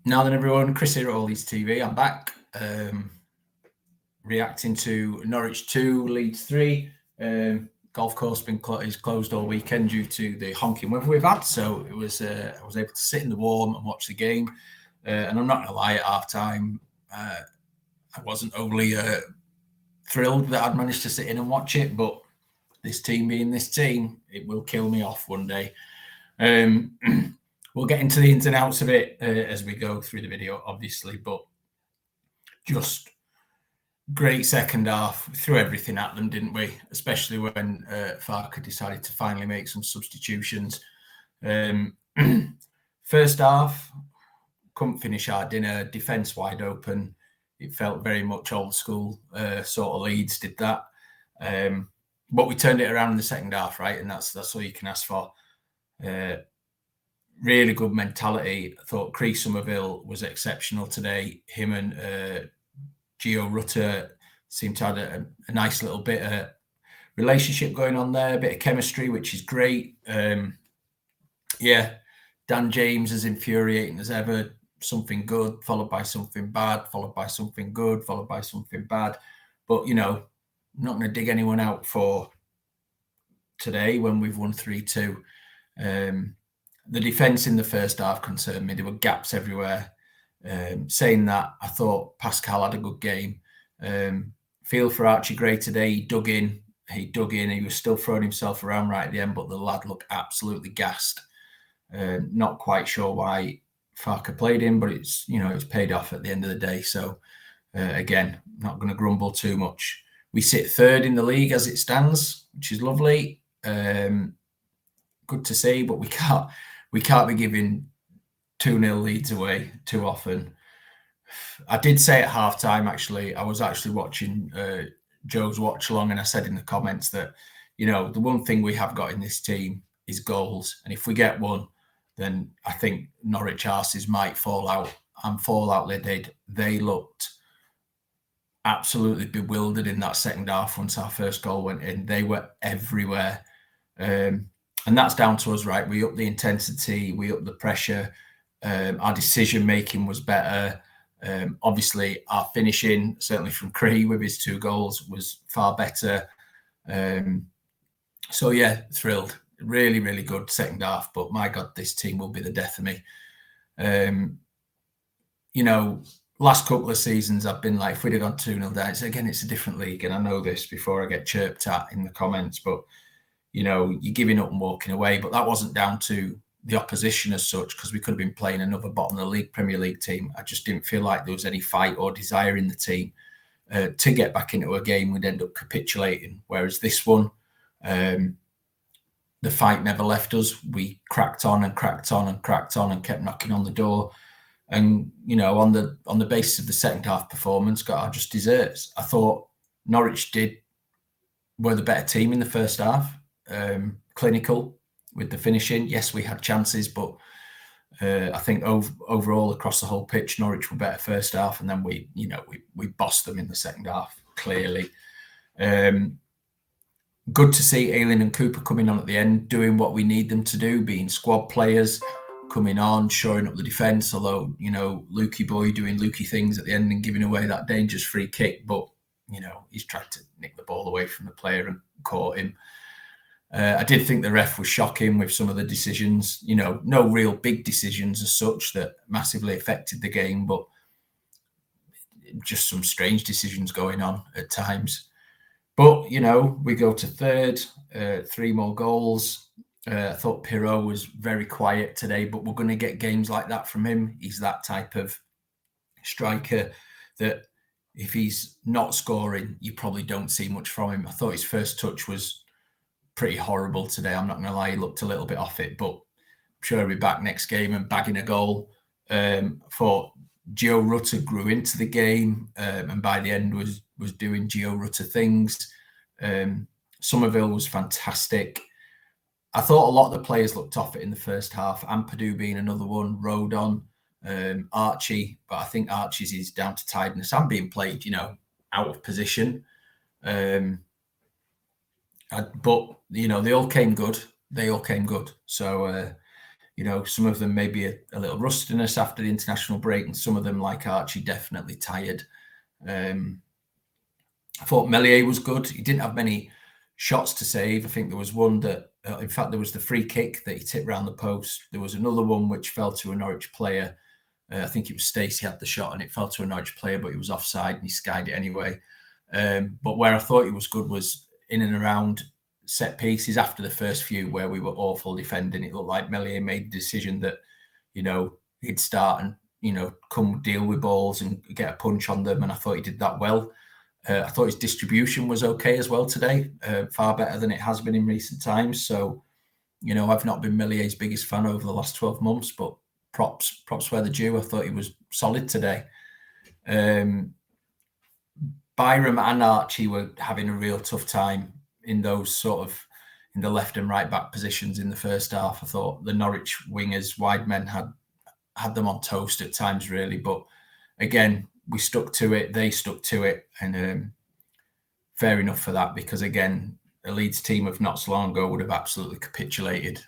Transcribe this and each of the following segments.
Now then, everyone, Chris here at Leeds TV. I'm back, reacting to Norwich 2, Leeds 3. Golf course is closed all weekend due to the honking weather we've had, so it was I was able to sit in the warm and watch the game. And I'm not going to lie, at half time, I wasn't overly thrilled that I'd managed to sit in and watch it, but this team being this team, it will kill me off one day. We'll get into the ins and outs of it as we go through the video, obviously, but just great second half. We threw everything at them, didn't we? Especially when Farke decided to finally make some substitutions. First half, couldn't finish our dinner, defence wide open. It felt very much old school, sort of Leeds did that. But we turned it around in the second half, right? And that's all you can ask for. Really good mentality. I thought Chris Somerville was exceptional today. Him and Gio Rutter seemed to have a nice little bit of relationship going on there, a bit of chemistry, which is great. Yeah, Dan James as infuriating as ever. Something good, followed by something bad, followed by something good, followed by something bad. But, you know, I'm not going to dig anyone out for today when we've won 3-2. The defence in the first half concerned me. There were gaps everywhere. Saying that, I thought Pascal had a good game. Feel for Archie Gray today. He dug in. He was still throwing himself around right at the end, but the lad looked absolutely gassed. Not quite sure why Farke played him, but it's paid off at the end of the day. So again, not going to grumble too much. We sit third in the league as it stands, which is lovely. Good to see, but we can't be giving 2-0 leads away too often. I did say at half time, actually, I was actually watching Joe's watch along, and I said in the comments that, the one thing we have got in this team is goals. And if we get one, then I think Norwich arses might fall out. And fall out they did. They looked absolutely bewildered in that second half once our first goal went in. They were everywhere. And that's down to us, right? We upped the intensity, we upped the pressure. Our decision-making was better. Obviously, our finishing, certainly from Cree with his 2 goals, was far better. So, yeah, thrilled. Really, really good second half. But, my God, this team will be the death of me. Last couple of seasons, I've been like, if we'd have gone 2-0 down, it's a different league. And I know this before I get chirped at in the comments. But, you're giving up and walking away. But that wasn't down to the opposition as such, because we could have been playing another bottom of the league Premier League team. I just didn't feel like there was any fight or desire in the team to get back into a game. We'd end up capitulating. Whereas this one, the fight never left us. We cracked on and cracked on and cracked on and kept knocking on the door. And, on the basis of the second half performance, got our just desserts. I thought Norwich were the better team in the first half. Clinical with the finishing. Yes, we had chances, but I think overall across the whole pitch, Norwich were better first half, and then we bossed them in the second half, clearly. Good to see Ayling and Cooper coming on at the end, doing what we need them to do, being squad players, coming on, shoring up the defence, although, Lukey boy doing Lukey things at the end and giving away that dangerous free kick, but, he's tried to nick the ball away from the player and caught him. I did think the ref was shocking with some of the decisions, no real big decisions as such that massively affected the game, but just some strange decisions going on at times. But, we go to third, 3 more goals. I thought Pirot was very quiet today, but we're going to get games like that from him. He's that type of striker that if he's not scoring, you probably don't see much from him. I thought his first touch was pretty horrible today. I'm not going to lie, he looked a little bit off it, but I'm sure he'll be back next game and bagging a goal. Thought Gio Rutter grew into the game and by the end was doing Gio Rutter things. Somerville was fantastic. I thought a lot of the players looked off it in the first half. Ampadu being another one, Rodon, Archie, but I think Archie's is down to tiredness and being played, out of position. But they all came good. So some of them maybe a little rustiness after the international break, and some of them, like Archie, definitely tired. I thought Meslier was good. He didn't have many shots to save. I think there was one that, in fact, there was the free kick that he tipped round the post. There was another one which fell to a Norwich player. I think it was Stacey had the shot and it fell to a Norwich player, but he was offside and he skied it anyway. But where I thought he was good was in and around set pieces after the first few where we were awful defending. It looked like Meslier made the decision that, he'd start and, come deal with balls and get a punch on them. And I thought he did that well. I thought his distribution was okay as well today, far better than it has been in recent times. So, I've not been Mellier's biggest fan over the last 12 months, but props where they're due. I thought he was solid today. Byram and Archie were having a real tough time in those sort of in the left and right back positions in the first half. I thought the Norwich wingers, wide men, had them on toast at times, really. But again, we stuck to it. They stuck to it, and fair enough for that, because again, a Leeds team of not so long ago would have absolutely capitulated.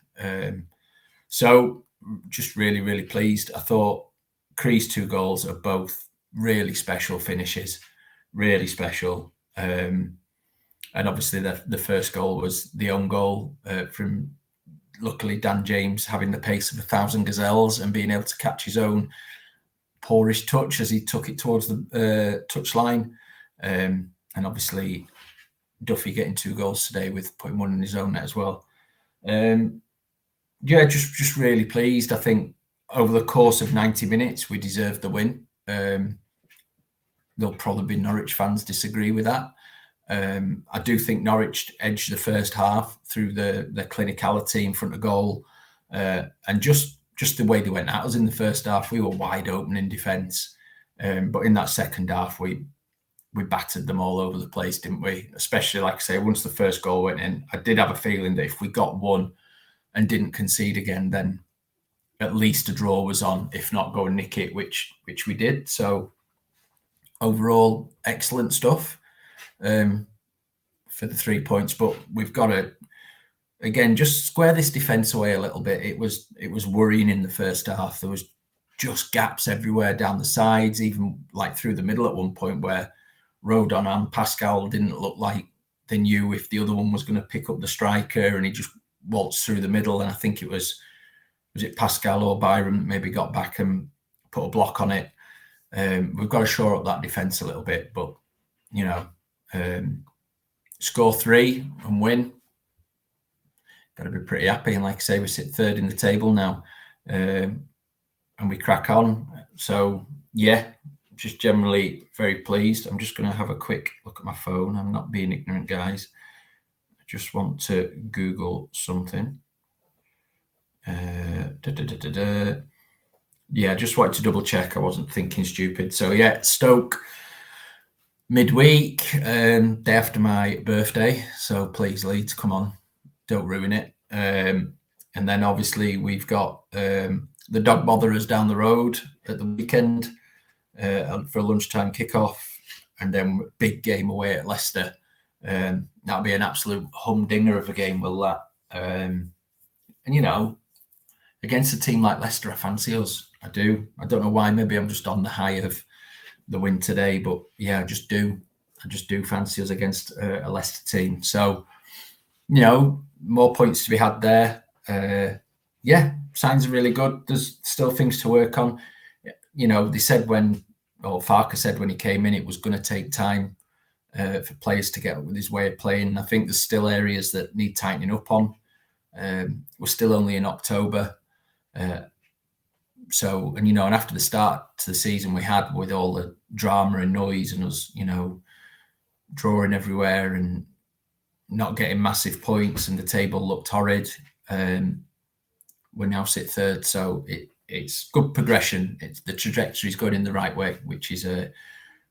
So just really, really pleased. I thought Cree's 2 goals are both really special finishes, really special. And obviously the first goal was the own goal from, luckily, Dan James having the pace of 1,000 gazelles and being able to catch his own poorish touch as he took it towards the touchline. And obviously Duffy getting 2 goals today with putting one in his own net as well. Just really pleased. I think over the course of 90 minutes, we deserved the win. There'll probably be Norwich fans disagree with that. I do think Norwich edged the first half through the clinicality in front of goal, and just the way they went at us in the first half. We were wide open in defence, but in that second half, we battered them all over the place, didn't we? Especially, like I say, once the first goal went in, I did have a feeling that if we got one and didn't concede again, then at least a draw was on, if not go and nick it, which we did. So overall, excellent stuff for the 3 points. But we've got to, again, just square this defence away a little bit. It was worrying in the first half. There was just gaps everywhere down the sides, even like through the middle at one point where Rodon and Pascal didn't look like they knew if the other one was going to pick up the striker, and he just waltzed through the middle. And I think it was it Pascal or Byram maybe got back and put a block on it. We've got to shore up that defence a little bit, but score 3 and win. Got to be pretty happy. And like I say, we sit 3rd in the table now, and we crack on. So yeah, just generally very pleased. I'm just going to have a quick look at my phone. I'm not being ignorant, guys. I just want to Google something. Yeah, just wanted to double check I wasn't thinking stupid. So yeah, Stoke midweek, day after my birthday. So please, Leeds, come on, don't ruin it. And then obviously we've got the Dog Botherers down the road at the weekend for a lunchtime kickoff, and then big game away at Leicester. That'll be an absolute humdinger of a game, will that? And against a team like Leicester, I fancy us. I do. I don't know why. Maybe I'm just on the high of the win today, but yeah, I just do fancy us against a Leicester team. So, more points to be had there. Yeah, signs are really good. There's still things to work on. They said Farker said when he came in, it was going to take time for players to get up with his way of playing. I think there's still areas that need tightening up on. We're still only in October. And after the start to the season we had with all the drama and noise and us, drawing everywhere and not getting massive points, and the table looked horrid. We now sit 3rd, so it's good progression. The trajectory is going in the right way, which is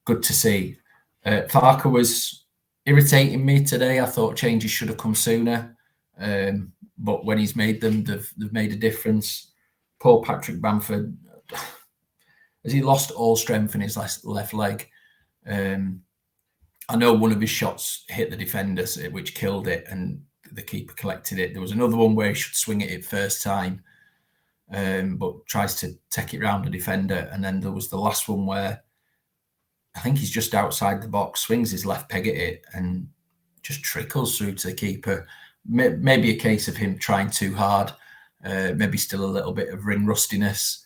good to see. Farker was irritating me today. I thought changes should have come sooner, but when he's made them, they've made a difference. Poor Patrick Bamford, has he lost all strength in his left leg? I know one of his shots hit the defender, which killed it, and the keeper collected it. There was another one where he should swing it first time, but tries to take it round the defender. And then there was the last one where I think he's just outside the box, swings his left peg at it, and just trickles through to the keeper. Maybe a case of him trying too hard, maybe still a little bit of ring rustiness.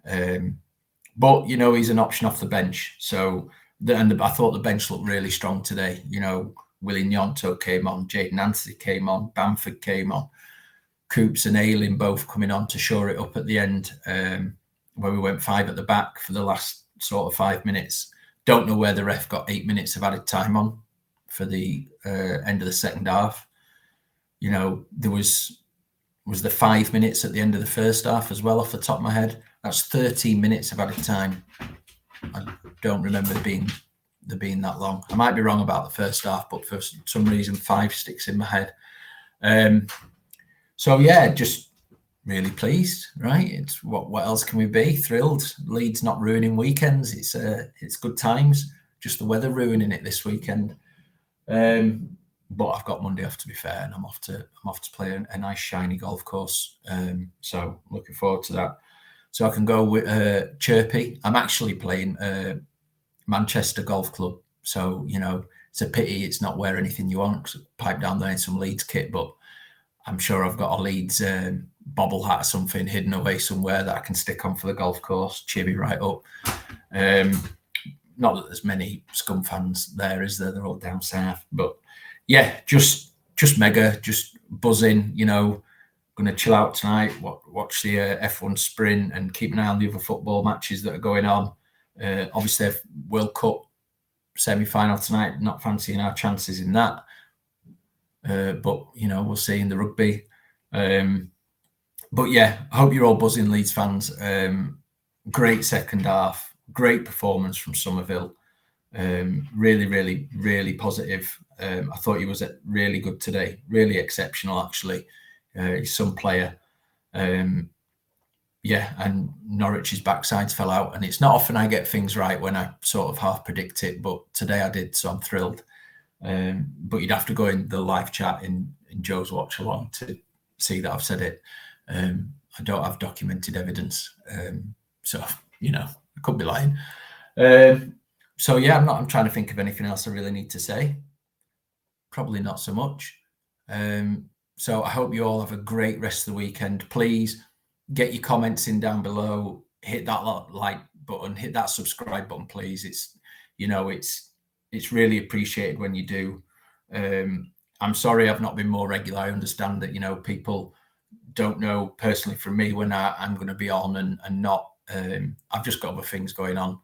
But, you know, he's an option off the bench. So, I thought the bench looked really strong today. You know, Willie Nyonto came on, Jaden Anthony came on, Bamford came on, Coops and Ayling both coming on to shore it up at the end, where we went 5 at the back for the last sort of 5 minutes. Don't know where the ref got 8 minutes of added time on for the end of the second half. You know, there was the 5 minutes at the end of the first half as well, off the top of my head. That's 13 minutes of added time. I don't remember there being that long. I might be wrong about the first half, but for some reason 5 sticks in my head. So yeah, just really pleased, right? It's what else can we be? Thrilled. Leeds not ruining weekends. It's good times. Just the weather ruining it this weekend. But I've got Monday off, to be fair, and I'm off to play a nice shiny golf course. So looking forward to that. So I can go with Chirpy. I'm actually playing Manchester Golf Club. So, you know, it's a pity it's not wear anything you want, 'cause pipe down there in some Leeds kit, but I'm sure I've got a Leeds bobble hat or something hidden away somewhere that I can stick on for the golf course, chivvy right up. Not that there's many Scum fans there, is there? They're all down south. But yeah, just mega, just buzzing, you know. Going to chill out tonight, watch the F1 sprint and keep an eye on the other football matches that are going on. Obviously, World Cup semi-final tonight, not fancying our chances in that. But, you know, we'll see in the rugby. But yeah, I hope you're all buzzing, Leeds fans. Great second half, great performance from Somerville. Really, really, really positive. I thought he was really good today, really exceptional, actually. He's some player. Yeah, and Norwich's backsides fell out. And it's not often I get things right when I sort of half predict it, but today I did, so I'm thrilled. But you'd have to go in the live chat in Joe's watch along to see that I've said it. I don't have documented evidence. So, you know, I could be lying. So yeah, I'm trying to think of anything else I really need to say. Probably not so much. So I hope you all have a great rest of the weekend. Please get your comments in down below. Hit that like button. Hit that subscribe button, please. It's, you know, it's really appreciated when you do. I'm sorry I've not been more regular. I understand that, you know, people don't know personally from me when I'm going to be on and not. I've just got other things going on.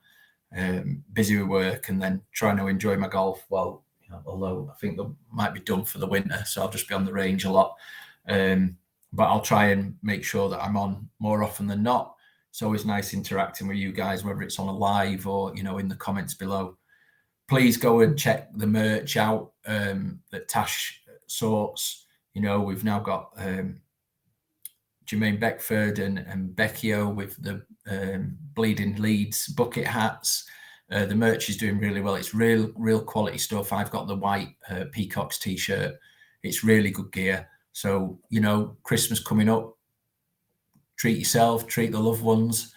Busy with work and then trying to enjoy my golf. Well, you know, although I think they might be done for the winter, so I'll just be on the range a lot. But I'll try and make sure that I'm on more often than not. It's always nice interacting with you guys, whether it's on a live or, you know, in the comments below. Please go and check the merch out that Tash sorts. You know, we've now got Jermaine Beckford and Becchio with the Bleeding Leeds bucket hats. The merch is doing really well. It's real quality stuff. I've got the white Peacocks t-shirt. It's really good gear. So, you know, Christmas coming up. Treat yourself, treat the loved ones,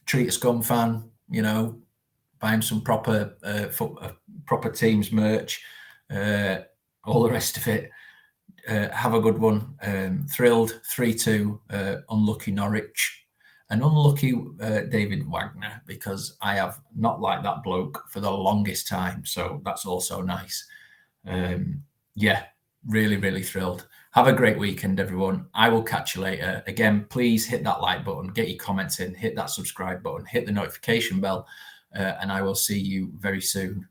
treat a Scum fan, you know, buy him some proper teams merch, all the rest of it. Have a good one. Thrilled. 3-2. Unlucky Norwich. And unlucky David Wagner, because I have not liked that bloke for the longest time. So that's also nice. Yeah, really, really thrilled. Have a great weekend, everyone. I will catch you later. Again, please hit that like button, get your comments in, hit that subscribe button, hit the notification bell, and I will see you very soon.